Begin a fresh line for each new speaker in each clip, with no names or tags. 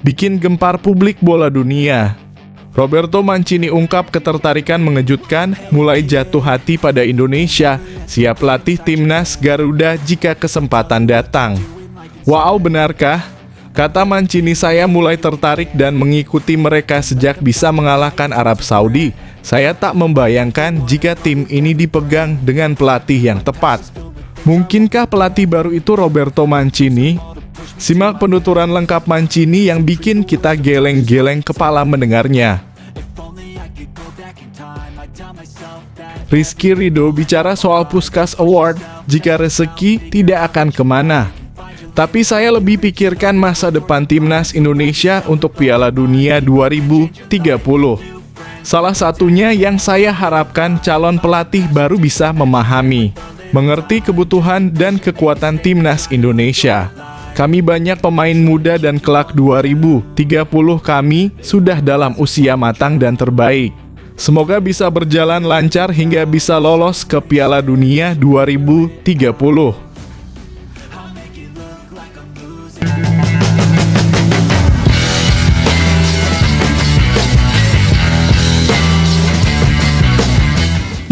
bikin gempar publik bola dunia. Roberto Mancini ungkap ketertarikan mengejutkan, mulai jatuh hati pada Indonesia, siap latih timnas Garuda jika kesempatan datang. Wow, benarkah? Kata Mancini, saya mulai tertarik dan mengikuti mereka sejak bisa mengalahkan Arab Saudi. Saya tak membayangkan jika tim ini dipegang dengan pelatih yang tepat. Mungkinkah pelatih baru itu Roberto Mancini? Simak penuturan lengkap Mancini yang bikin kita geleng-geleng kepala mendengarnya. Rizky Ridho bicara soal Puskás Award, jika rezeki tidak akan kemana. Tapi saya lebih pikirkan masa depan timnas Indonesia untuk Piala Dunia 2030. Salah satunya yang saya harapkan calon pelatih baru bisa memahami, mengerti kebutuhan dan kekuatan timnas Indonesia. Kami banyak pemain muda dan kelak 2030 kami sudah dalam usia matang dan terbaik. Semoga bisa berjalan lancar hingga bisa lolos ke Piala Dunia 2030.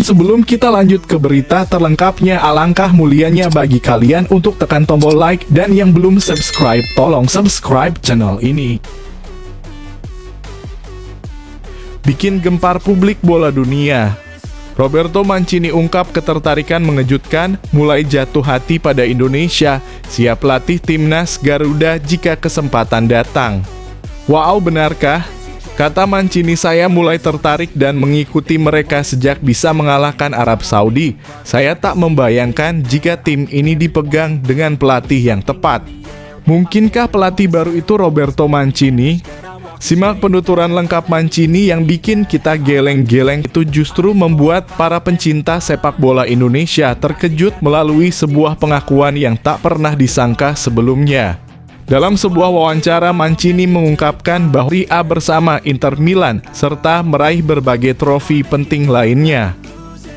Sebelum kita lanjut ke berita terlengkapnya, alangkah mulianya bagi kalian untuk tekan tombol like, dan yang belum subscribe, tolong subscribe channel ini. Bikin gempar publik bola dunia. Roberto Mancini ungkap ketertarikan mengejutkan, mulai jatuh hati pada Indonesia, siap latih timnas Garuda jika kesempatan datang. Wow, benarkah? Kata Mancini, saya mulai tertarik dan mengikuti mereka sejak bisa mengalahkan Arab Saudi. Saya tak membayangkan jika tim ini dipegang dengan pelatih yang tepat. Mungkinkah pelatih baru itu Roberto Mancini? Simak penuturan lengkap Mancini yang bikin kita geleng-geleng. Itu justru membuat para pencinta sepak bola Indonesia terkejut melalui sebuah pengakuan yang tak pernah disangka sebelumnya. Dalam sebuah wawancara, Mancini mengungkapkan bahwa ia bersama Inter Milan serta meraih berbagai trofi penting lainnya.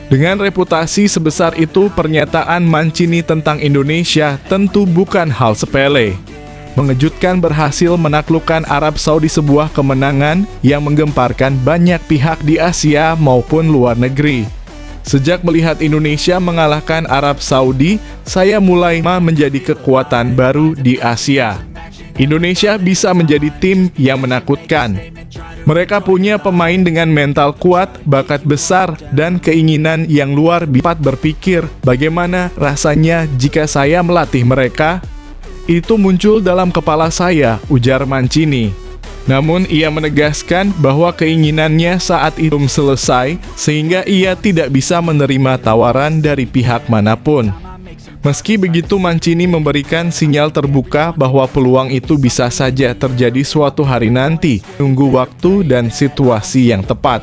Dengan reputasi sebesar itu, pernyataan Mancini tentang Indonesia tentu bukan hal sepele. Mengejutkan, berhasil menaklukkan Arab Saudi, sebuah kemenangan yang menggemparkan banyak pihak di Asia maupun luar negeri. Sejak melihat Indonesia mengalahkan Arab Saudi, saya mulai menjadi kekuatan baru di Asia. Indonesia bisa menjadi tim yang menakutkan. Mereka punya pemain dengan mental kuat, bakat besar, dan keinginan yang luar biasa. Berpikir, bagaimana rasanya jika saya melatih mereka? Itu muncul dalam kepala saya, ujar Mancini. Namun ia menegaskan bahwa keinginannya saat itu belum selesai, sehingga ia tidak bisa menerima tawaran dari pihak manapun. Meski begitu, Mancini memberikan sinyal terbuka bahwa peluang itu bisa saja terjadi suatu hari nanti, tunggu waktu dan situasi yang tepat.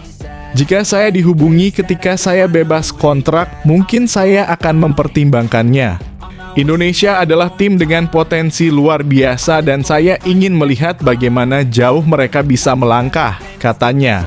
Jika saya dihubungi ketika saya bebas kontrak, mungkin saya akan mempertimbangkannya. Indonesia adalah tim dengan potensi luar biasa dan saya ingin melihat bagaimana jauh mereka bisa melangkah, katanya.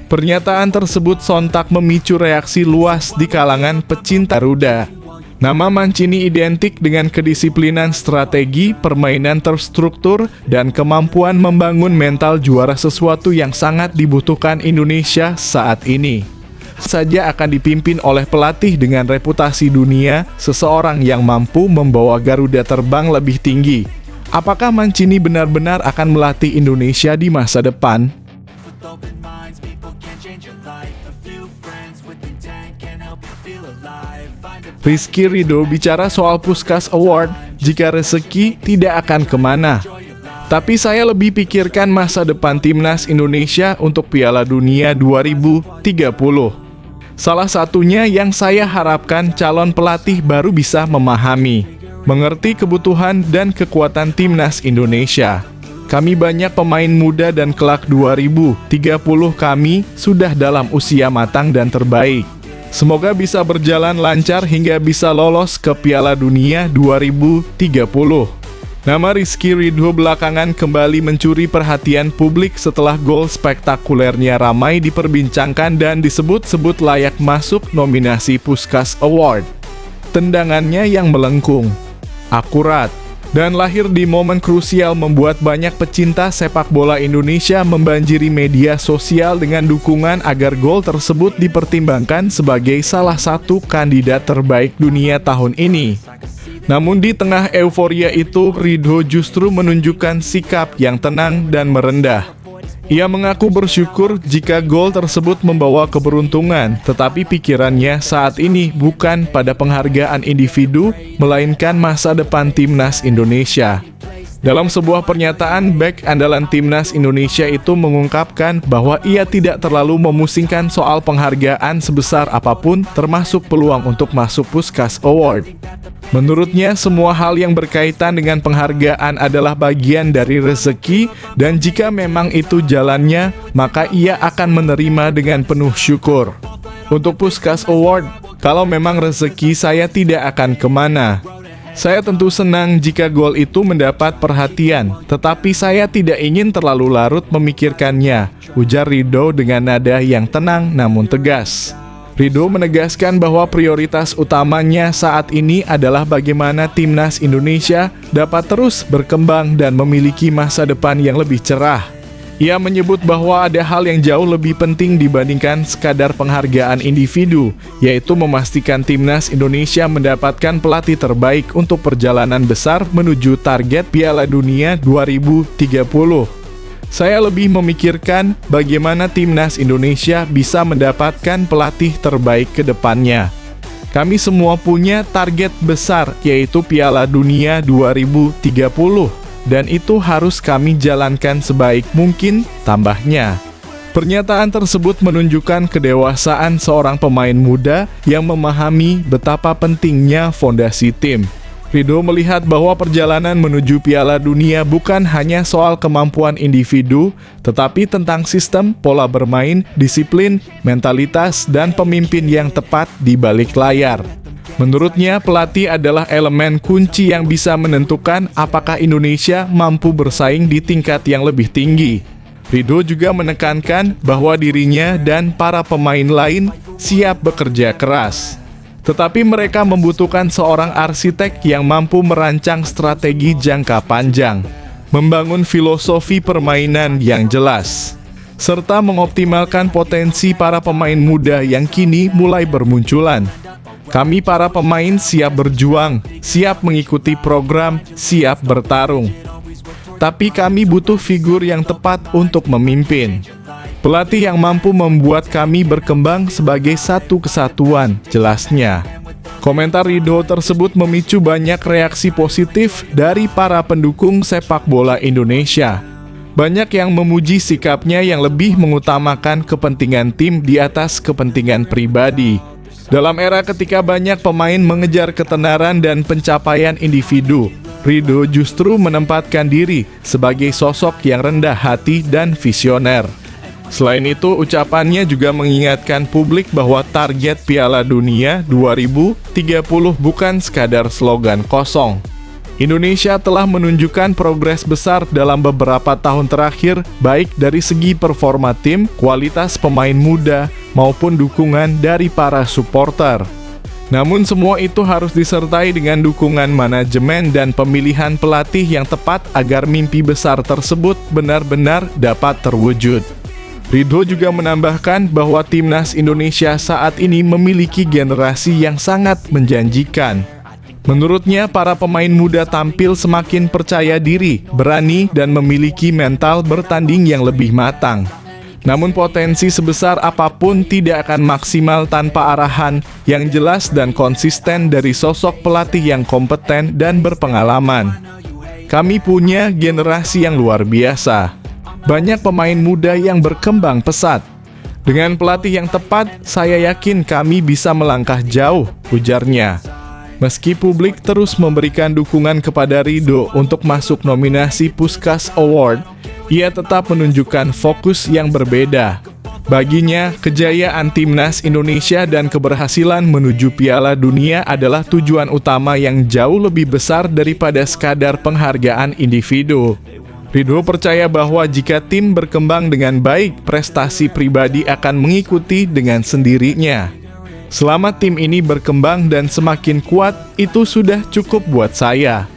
Pernyataan tersebut sontak memicu reaksi luas di kalangan pecinta Garuda. Nama Mancini identik dengan kedisiplinan strategi, permainan terstruktur, dan kemampuan membangun mental juara, sesuatu yang sangat dibutuhkan Indonesia saat ini. Saja akan dipimpin oleh pelatih dengan reputasi dunia, seseorang yang mampu membawa Garuda terbang lebih tinggi. Apakah Mancini benar-benar akan melatih Indonesia di masa depan? Rizky Ridho bicara soal Puskás Award, jika rezeki tidak akan kemana. Tapi saya lebih pikirkan masa depan timnas Indonesia untuk Piala Dunia 2030. Salah satunya yang saya harapkan calon pelatih baru bisa memahami, mengerti kebutuhan dan kekuatan timnas Indonesia. Kami banyak pemain muda dan kelak 2030 kami sudah dalam usia matang dan terbaik. Semoga bisa berjalan lancar hingga bisa lolos ke Piala Dunia 2030. Nama Rizky Ridho belakangan kembali mencuri perhatian publik setelah gol spektakulernya ramai diperbincangkan dan disebut-sebut layak masuk nominasi Puskás Award. Tendangannya yang melengkung, akurat, dan lahir di momen krusial membuat banyak pecinta sepak bola Indonesia membanjiri media sosial dengan dukungan agar gol tersebut dipertimbangkan sebagai salah satu kandidat terbaik dunia tahun ini. Namun di tengah euforia itu, Ridho justru menunjukkan sikap yang tenang dan merendah. Ia mengaku bersyukur jika gol tersebut membawa keberuntungan, tetapi pikirannya saat ini bukan pada penghargaan individu, melainkan masa depan timnas Indonesia. Dalam sebuah pernyataan, bek andalan timnas Indonesia itu mengungkapkan bahwa ia tidak terlalu memusingkan soal penghargaan sebesar apapun, termasuk peluang untuk masuk Puskás Award. Menurutnya, semua hal yang berkaitan dengan penghargaan adalah bagian dari rezeki, dan jika memang itu jalannya, maka ia akan menerima dengan penuh syukur. Untuk Puskás Award, kalau memang rezeki saya tidak akan kemana. Saya tentu senang jika gol itu mendapat perhatian, tetapi saya tidak ingin terlalu larut memikirkannya, ujar Ridho dengan nada yang tenang namun tegas. Ridho menegaskan bahwa prioritas utamanya saat ini adalah bagaimana timnas Indonesia dapat terus berkembang dan memiliki masa depan yang lebih cerah. Ia menyebut bahwa ada hal yang jauh lebih penting dibandingkan sekadar penghargaan individu, yaitu memastikan timnas Indonesia mendapatkan pelatih terbaik untuk perjalanan besar menuju target Piala Dunia 2030. Saya lebih memikirkan bagaimana timnas Indonesia bisa mendapatkan pelatih terbaik ke depannya. Kami semua punya target besar, yaitu Piala Dunia 2030. Dan itu harus kami jalankan sebaik mungkin, tambahnya. Pernyataan tersebut menunjukkan kedewasaan seorang pemain muda yang memahami betapa pentingnya fondasi tim. Ridho melihat bahwa perjalanan menuju Piala Dunia bukan hanya soal kemampuan individu, tetapi tentang sistem, pola bermain, disiplin, mentalitas, dan pemimpin yang tepat di balik layar. Menurutnya, pelatih adalah elemen kunci yang bisa menentukan apakah Indonesia mampu bersaing di tingkat yang lebih tinggi. Ridho juga menekankan bahwa dirinya dan para pemain lain siap bekerja keras. Tetapi mereka membutuhkan seorang arsitek yang mampu merancang strategi jangka panjang, membangun filosofi permainan yang jelas, serta mengoptimalkan potensi para pemain muda yang kini mulai bermunculan. Kami para pemain siap berjuang, siap mengikuti program, siap bertarung. Tapi kami butuh figur yang tepat untuk memimpin. Pelatih yang mampu membuat kami berkembang sebagai satu kesatuan, jelasnya. Komentar Ridho tersebut memicu banyak reaksi positif dari para pendukung sepak bola Indonesia. Banyak yang memuji sikapnya yang lebih mengutamakan kepentingan tim di atas kepentingan pribadi. Dalam era ketika banyak pemain mengejar ketenaran dan pencapaian individu, Ridho justru menempatkan diri sebagai sosok yang rendah hati dan visioner. Selain itu, ucapannya juga mengingatkan publik bahwa target Piala Dunia 2030 bukan sekadar slogan kosong. Indonesia telah menunjukkan progres besar dalam beberapa tahun terakhir, baik dari segi performa tim, kualitas pemain muda, maupun dukungan dari para supporter. Namun semua itu harus disertai dengan dukungan manajemen dan pemilihan pelatih yang tepat agar mimpi besar tersebut benar-benar dapat terwujud. Ridho juga menambahkan bahwa timnas Indonesia saat ini memiliki generasi yang sangat menjanjikan. Menurutnya, para pemain muda tampil semakin percaya diri, berani, dan memiliki mental bertanding yang lebih matang. Namun potensi sebesar apapun tidak akan maksimal tanpa arahan yang jelas dan konsisten dari sosok pelatih yang kompeten dan berpengalaman. Kami punya generasi yang luar biasa. Banyak pemain muda yang berkembang pesat. Dengan pelatih yang tepat, saya yakin kami bisa melangkah jauh, ujarnya. Meski publik terus memberikan dukungan kepada Ridho untuk masuk nominasi Puskás Award, ia tetap menunjukkan fokus yang berbeda. Baginya, kejayaan timnas Indonesia dan keberhasilan menuju Piala Dunia adalah tujuan utama yang jauh lebih besar daripada sekadar penghargaan individu. Ridho percaya bahwa jika tim berkembang dengan baik, prestasi pribadi akan mengikuti dengan sendirinya. Selama tim ini berkembang dan semakin kuat, itu sudah cukup buat saya.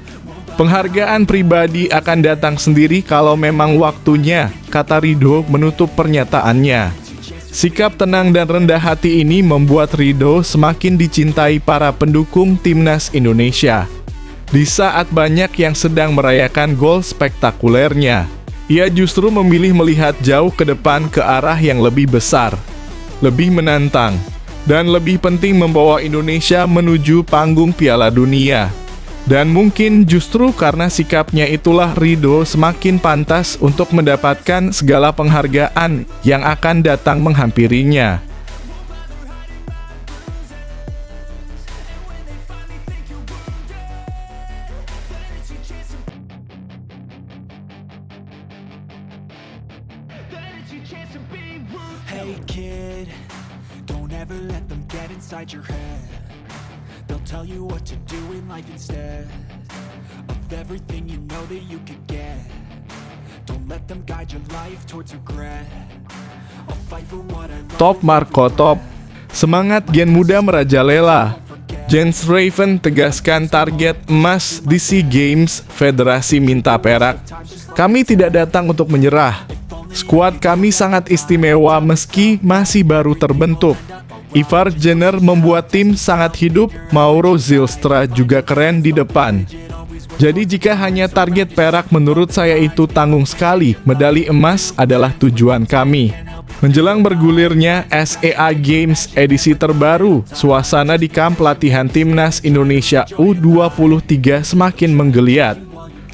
Penghargaan pribadi akan datang sendiri kalau memang waktunya, kata Ridho menutup pernyataannya. Sikap tenang dan rendah hati ini membuat Ridho semakin dicintai para pendukung timnas Indonesia. Di saat banyak yang sedang merayakan gol spektakulernya, ia justru memilih melihat jauh ke depan ke arah yang lebih besar, lebih menantang, dan lebih penting membawa Indonesia menuju panggung Piala Dunia. Dan mungkin justru karena sikapnya itulah Ridho semakin pantas untuk mendapatkan segala penghargaan yang akan datang menghampirinya.
Hey kid, don't ever let them get inside your head. They'll tell you what to do in life instead of everything you know that you could get. Don't let them guide your life towards regret. I'll fight for what I love.
Top Marco Top. Semangat Gen Muda merajalela. Jens Raven tegaskan target emas di SEA Games, Federasi minta perak. Kami tidak datang untuk menyerah. Skuad kami sangat istimewa meski masih baru terbentuk. Ivar Jenner membuat tim sangat hidup, Mauro Zylstra juga keren di depan. Jadi jika hanya target perak menurut saya itu tanggung sekali, medali emas adalah tujuan kami. Menjelang bergulirnya SEA Games edisi terbaru, suasana di kamp latihan timnas Indonesia U23 semakin menggeliat.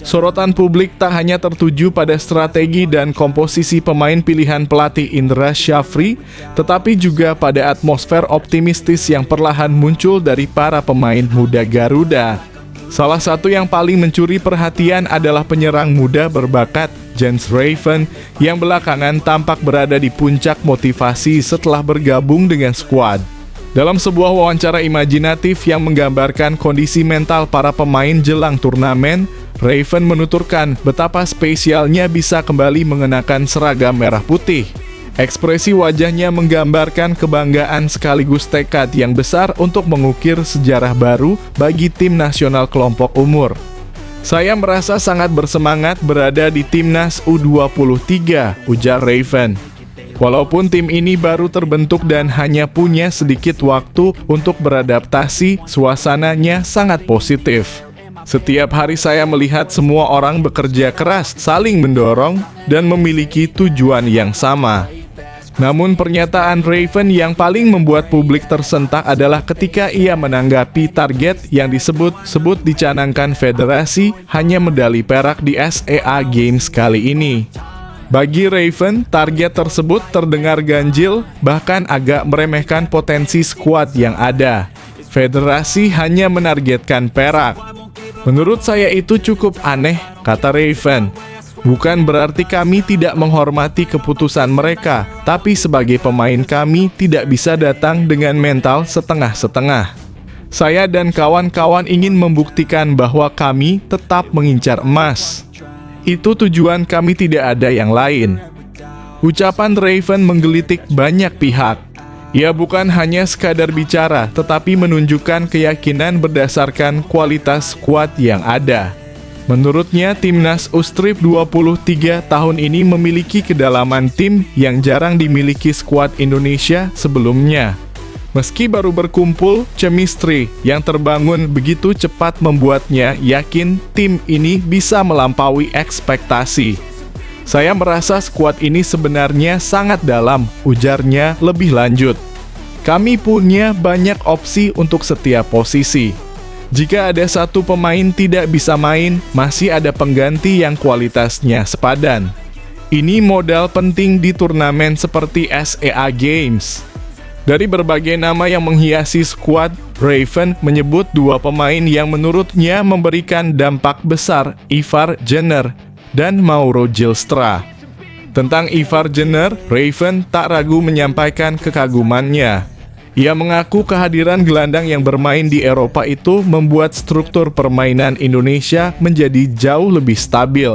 Sorotan publik tak hanya tertuju pada strategi dan komposisi pemain pilihan pelatih Indra Syafri, tetapi juga pada atmosfer optimistis yang perlahan muncul dari para pemain muda Garuda. Salah satu yang paling mencuri perhatian adalah penyerang muda berbakat Jens Raven yang belakangan tampak berada di puncak motivasi setelah bergabung dengan skuad. Dalam sebuah wawancara imajinatif yang menggambarkan kondisi mental para pemain jelang turnamen, Raven menuturkan betapa spesialnya bisa kembali mengenakan seragam merah putih. Ekspresi wajahnya menggambarkan kebanggaan sekaligus tekad yang besar untuk mengukir sejarah baru bagi tim nasional kelompok umur. Saya merasa sangat bersemangat berada di timnas U23, ujar Raven. Walaupun tim ini baru terbentuk dan hanya punya sedikit waktu untuk beradaptasi, suasananya sangat positif. Setiap hari saya melihat semua orang bekerja keras, saling mendorong, dan memiliki tujuan yang sama. Namun pernyataan Raven yang paling membuat publik tersentak adalah ketika ia menanggapi target yang disebut-sebut dicanangkan federasi hanya medali perak di SEA Games kali ini. Bagi Raven, target tersebut terdengar ganjil, bahkan agak meremehkan potensi skuad yang ada. Federasi hanya menargetkan perak. Menurut saya itu cukup aneh, kata Raven. Bukan berarti kami tidak menghormati keputusan mereka, tapi sebagai pemain kami tidak bisa datang dengan mental setengah-setengah. Saya dan kawan-kawan ingin membuktikan bahwa kami tetap mengincar emas. Itu tujuan kami, tidak ada yang lain. Ucapan Raven menggelitik banyak pihak. Ia bukan hanya sekadar bicara, tetapi menunjukkan keyakinan berdasarkan kualitas skuad yang ada. Menurutnya, timnas U23 tahun ini memiliki kedalaman tim yang jarang dimiliki skuad Indonesia sebelumnya. Meski baru berkumpul, chemistry yang terbangun begitu cepat membuatnya yakin tim ini bisa melampaui ekspektasi. Saya merasa skuad ini sebenarnya sangat dalam, ujarnya lebih lanjut. Kami punya banyak opsi untuk setiap posisi. Jika ada satu pemain tidak bisa main, masih ada pengganti yang kualitasnya sepadan. Ini modal penting di turnamen seperti SEA Games. Dari berbagai nama yang menghiasi skuad, Raven menyebut dua pemain yang menurutnya memberikan dampak besar, Ivar Jenner dan Mauro Zylstra. Tentang Ivar Jenner, Raven tak ragu menyampaikan kekagumannya. Ia mengaku kehadiran gelandang yang bermain di Eropa itu membuat struktur permainan Indonesia menjadi jauh lebih stabil.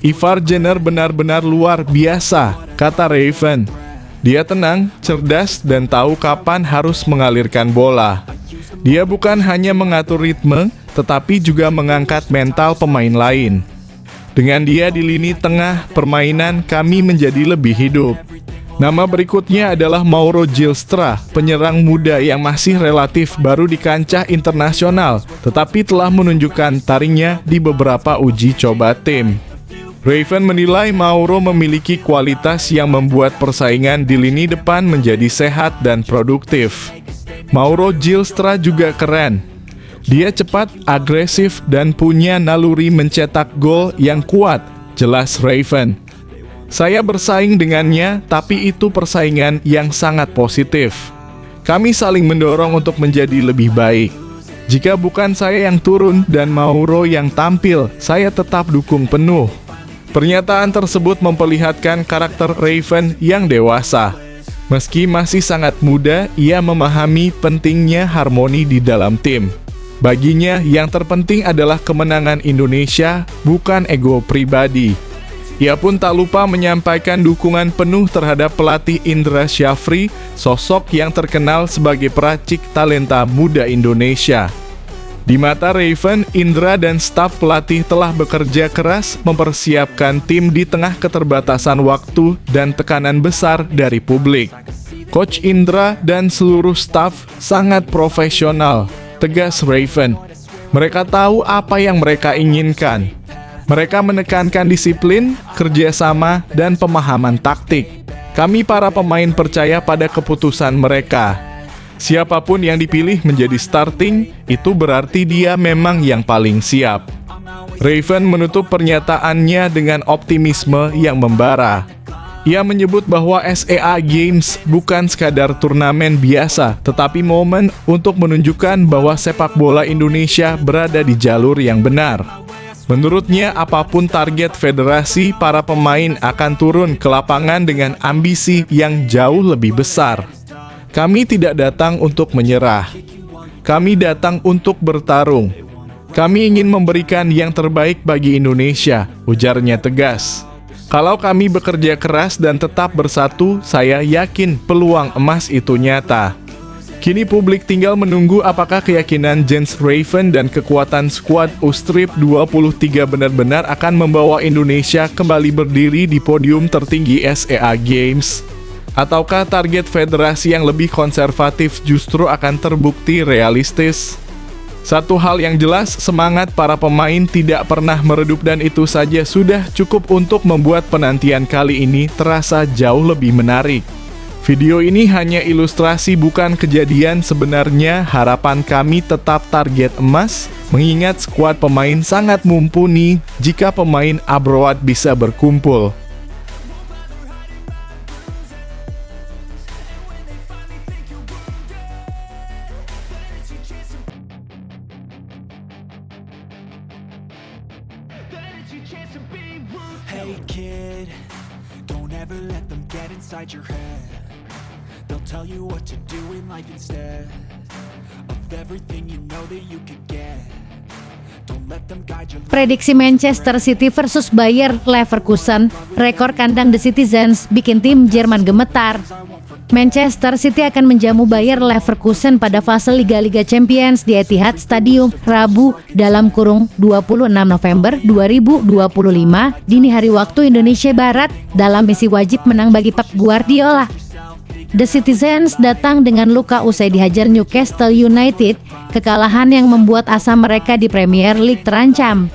Ivar Jenner benar-benar luar biasa, kata Raven. Dia tenang, cerdas, dan tahu kapan harus mengalirkan bola. Dia bukan hanya mengatur ritme, tetapi juga mengangkat mental pemain lain. Dengan dia di lini tengah permainan, kami menjadi lebih hidup. Nama berikutnya adalah Mauro Gilstra, penyerang muda yang masih relatif baru di kancah internasional, tetapi telah menunjukkan taringnya di beberapa uji coba tim. Raven menilai Mauro memiliki kualitas yang membuat persaingan di lini depan menjadi sehat dan produktif. Mauro Gilstra juga keren. Dia cepat, agresif, dan punya naluri mencetak gol yang kuat, jelas Raven. Saya bersaing dengannya, tapi itu persaingan yang sangat positif. Kami saling mendorong untuk menjadi lebih baik. Jika bukan saya yang turun dan Mauro yang tampil, saya tetap dukung penuh. Pernyataan tersebut memperlihatkan karakter Raven yang dewasa. Meski masih sangat muda, ia memahami pentingnya harmoni di dalam tim. Baginya, yang terpenting adalah kemenangan Indonesia, bukan ego pribadi. Ia pun tak lupa menyampaikan dukungan penuh terhadap pelatih Indra Syafri, sosok yang terkenal sebagai peracik talenta muda Indonesia. Di mata Raven, Indra dan staf pelatih telah bekerja keras mempersiapkan tim di tengah keterbatasan waktu dan tekanan besar dari publik. Coach Indra dan seluruh staf sangat profesional, tegas Raven. Mereka tahu apa yang mereka inginkan. Mereka menekankan disiplin, kerjasama, dan pemahaman taktik. Kami para pemain percaya pada keputusan mereka. Siapapun yang dipilih menjadi starting, itu berarti dia memang yang paling siap. Raven menutup pernyataannya dengan optimisme yang membara. Ia menyebut bahwa SEA Games bukan sekadar turnamen biasa, tetapi momen untuk menunjukkan bahwa sepak bola Indonesia berada di jalur yang benar. Menurutnya, apapun target federasi, para pemain akan turun ke lapangan dengan ambisi yang jauh lebih besar. Kami tidak datang untuk menyerah. Kami datang untuk bertarung. Kami ingin memberikan yang terbaik bagi Indonesia, ujarnya tegas. Kalau kami bekerja keras dan tetap bersatu, saya yakin peluang emas itu nyata. Kini publik tinggal menunggu apakah keyakinan Jens Raven dan kekuatan skuad Ustrip 23 benar-benar akan membawa Indonesia kembali berdiri di podium tertinggi SEA Games. Ataukah target federasi yang lebih konservatif justru akan terbukti realistis? Satu hal yang jelas, semangat para pemain tidak pernah meredup dan itu saja sudah cukup untuk membuat penantian kali ini terasa jauh lebih menarik. Video ini hanya ilustrasi bukan kejadian sebenarnya. Harapan kami tetap target emas, mengingat skuad pemain sangat mumpuni jika pemain abroad bisa berkumpul.
Hey kid, don't ever let them get inside your head. They'll tell you what to do in life instead of everything you know that you could get. Don't let them guide your life.
Prediksi Manchester City versus Bayer Leverkusen, rekor kandang The Citizens bikin tim Jerman gemetar. Manchester City akan menjamu Bayer Leverkusen pada fase Liga Champions di Etihad Stadium Rabu (26 November 2025) dini hari waktu Indonesia Barat dalam misi wajib menang bagi Pep Guardiola. The Citizens datang dengan luka usai dihajar Newcastle United, kekalahan yang membuat asa mereka di Premier League terancam.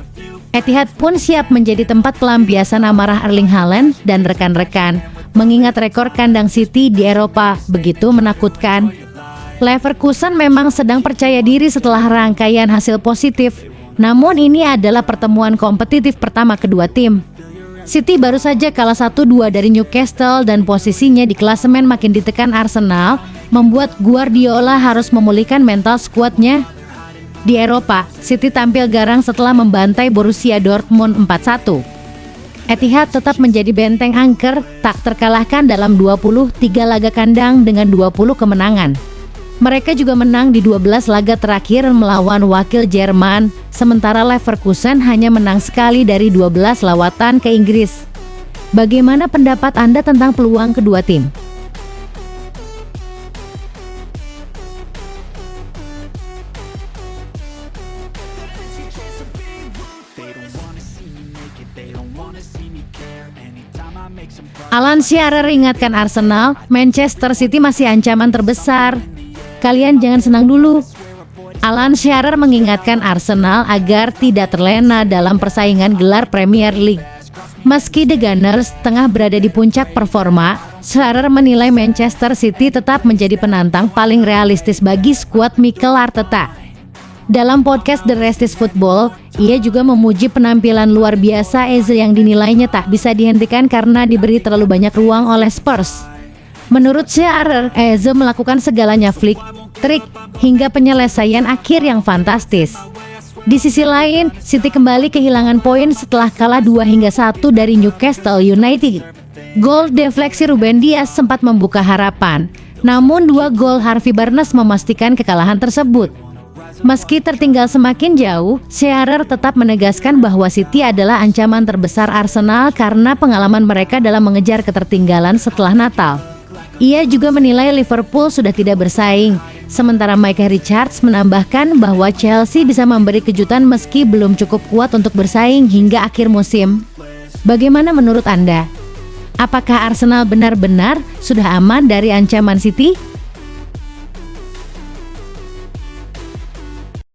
Etihad pun siap menjadi tempat pelampiasan amarah Erling Haaland dan rekan-rekan, mengingat rekor kandang City di Eropa begitu menakutkan. Leverkusen memang sedang percaya diri setelah rangkaian hasil positif, namun ini adalah pertemuan kompetitif pertama kedua tim. City baru saja kalah 1-2 dari Newcastle dan posisinya di klasemen makin ditekan Arsenal, membuat Guardiola harus memulihkan mental skuadnya. Di Eropa, City tampil garang setelah membantai Borussia Dortmund 4-1. Etihad tetap menjadi benteng angker, tak terkalahkan dalam 23 laga kandang dengan 20 kemenangan. Mereka juga menang di 12 laga terakhir melawan wakil Jerman, sementara Leverkusen hanya menang sekali dari 12 lawatan ke Inggris. Bagaimana pendapat Anda tentang peluang kedua tim? Alan Shearer ingatkan Arsenal, Manchester City masih ancaman terbesar. Kalian jangan senang dulu. Alan Shearer mengingatkan Arsenal agar tidak terlena dalam persaingan gelar Premier League. Meski The Gunners tengah berada di puncak performa, Shearer menilai Manchester City tetap menjadi penantang paling realistis bagi skuad Mikel Arteta. Dalam podcast The Rest is Football, ia juga memuji penampilan luar biasa Eze yang dinilainya tak bisa dihentikan karena diberi terlalu banyak ruang oleh Spurs. Menurut Shearer, Eze melakukan segalanya flick, trik, hingga penyelesaian akhir yang fantastis. Di sisi lain, City kembali kehilangan poin setelah kalah 2-1 dari Newcastle United. Gol defleksi Ruben Dias sempat membuka harapan, namun 2 gol Harvey Barnes memastikan kekalahan tersebut. Meski tertinggal semakin jauh, Shearer tetap menegaskan bahwa City adalah ancaman terbesar Arsenal karena pengalaman mereka dalam mengejar ketertinggalan setelah Natal. Ia juga menilai Liverpool sudah tidak bersaing, sementara Mike Richards menambahkan bahwa Chelsea bisa memberi kejutan meski belum cukup kuat untuk bersaing hingga akhir musim. Bagaimana menurut Anda? Apakah Arsenal benar-benar sudah aman dari ancaman City?